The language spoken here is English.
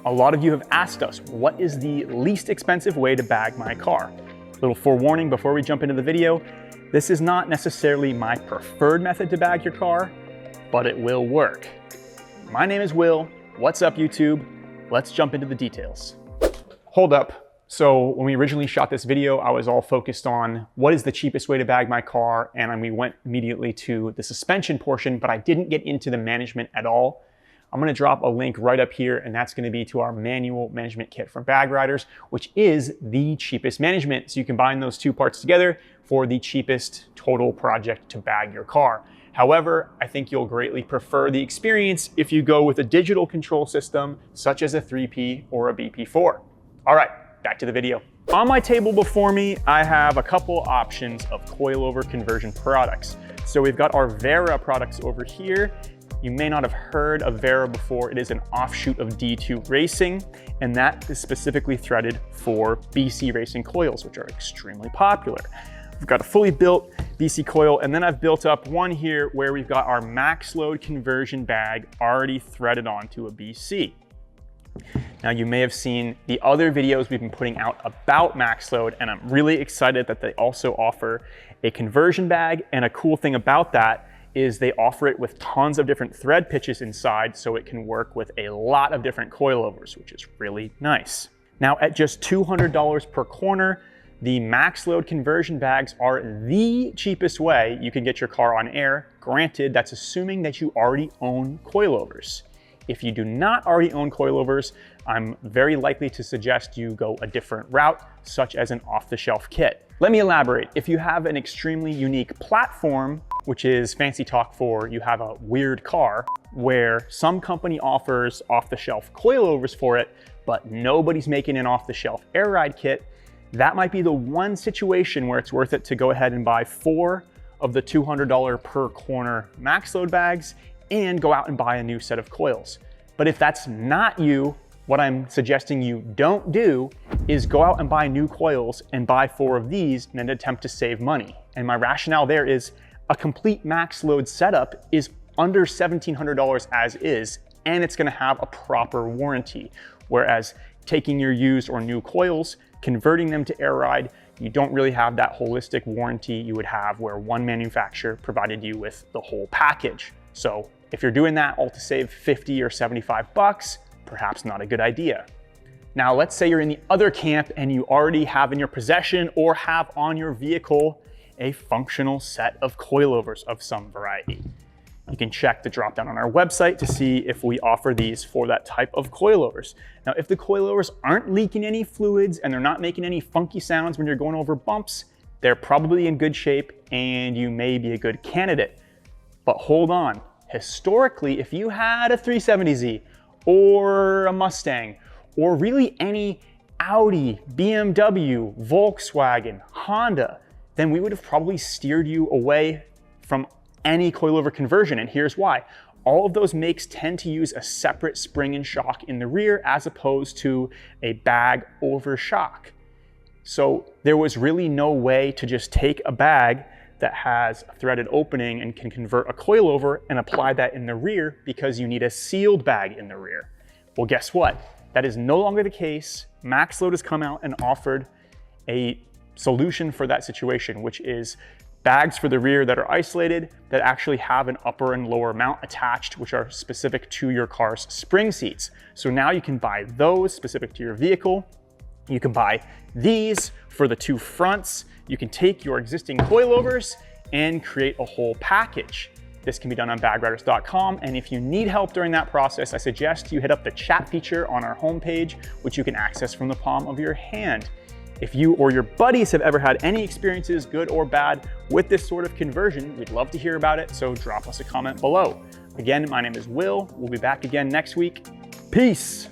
A lot of you have asked us, what is the least expensive way to bag my car? Little forewarning before we jump into the video, this is not necessarily my preferred method to bag your car, but it will work. My name is Will. What's up, YouTube? Let's jump into the details. Hold up. So when we originally shot this video, I was all focused on what is the cheapest way to bag my car, and we went immediately to the suspension portion, but I didn't get into the management at all. I'm gonna drop a link right up here, and that's gonna be to our manual management kit from Bag Riders, which is the cheapest management. So you combine those two parts together for the cheapest total project to bag your car. However, I think you'll greatly prefer the experience if you go with a digital control system, such as a 3P or a BP4. All right, back to the video. On my table before me, I have a couple options of coilover conversion products. So we've got our Vera products over here. You may not have heard of Vera before. It is an offshoot of D2 Racing, and that is specifically threaded for BC racing coils, which are extremely popular. We've got a fully built BC coil, and then I've built up one here where we've got our Maxload conversion bag already threaded onto a BC. Now, you may have seen the other videos we've been putting out about Maxload, and I'm really excited that they also offer a conversion bag. And a cool thing about that is they offer it with tons of different thread pitches inside, so it can work with a lot of different coilovers, which is really nice. Now, at just $200 per corner, the Maxload conversion bags are the cheapest way you can get your car on air. Granted, that's assuming that you already own coilovers. If you do not already own coilovers, I'm very likely to suggest you go a different route, such as an off-the-shelf kit. Let me elaborate. If you have an extremely unique platform, which is fancy talk for you have a weird car, where some company offers off-the-shelf coilovers for it, but nobody's making an off-the-shelf air ride kit, that might be the one situation where it's worth it to go ahead and buy 4 of the $200 per corner Maxload bags and go out and buy a new set of coils. But if that's not you, what I'm suggesting you don't do is go out and buy new coils and buy 4 of these in an attempt to save money. And my rationale there is a complete Maxload setup is under $1,700 as is, and it's gonna have a proper warranty. Whereas taking your used or new coils, converting them to air ride, you don't really have that holistic warranty you would have where one manufacturer provided you with the whole package. So if you're doing that all to save 50 or 75 bucks, perhaps not a good idea. Now, let's say you're in the other camp and you already have in your possession or have on your vehicle a functional set of coilovers of some variety. You can check the drop down on our website to see if we offer these for that type of coilovers. Now, if the coilovers aren't leaking any fluids and they're not making any funky sounds when you're going over bumps, they're probably in good shape and you may be a good candidate. But hold on, historically, if you had a 370Z or a Mustang, or really any Audi, BMW, Volkswagen, Honda, then we would have probably steered you away from any coilover conversion, and here's why. All of those makes tend to use a separate spring and shock in the rear as opposed to a bag over shock. So there was really no way to just take a bag that has a threaded opening and can convert a coilover and apply that in the rear because you need a sealed bag in the rear. Well, guess what? That is no longer the case. Maxload has come out and offered a solution for that situation, which is bags for the rear that are isolated that actually have an upper and lower mount attached, which are specific to your car's spring seats. So now you can buy those specific to your vehicle. You can buy these for the 2 fronts. You can take your existing coilovers and create a whole package. This can be done on bagriders.com, and if you need help during that process, I suggest you hit up the chat feature on our homepage, which you can access from the palm of your hand. If you or your buddies have ever had any experiences, good or bad, with this sort of conversion, we'd love to hear about it, so drop us a comment below. Again, my name is Will. We'll be back again next week. Peace.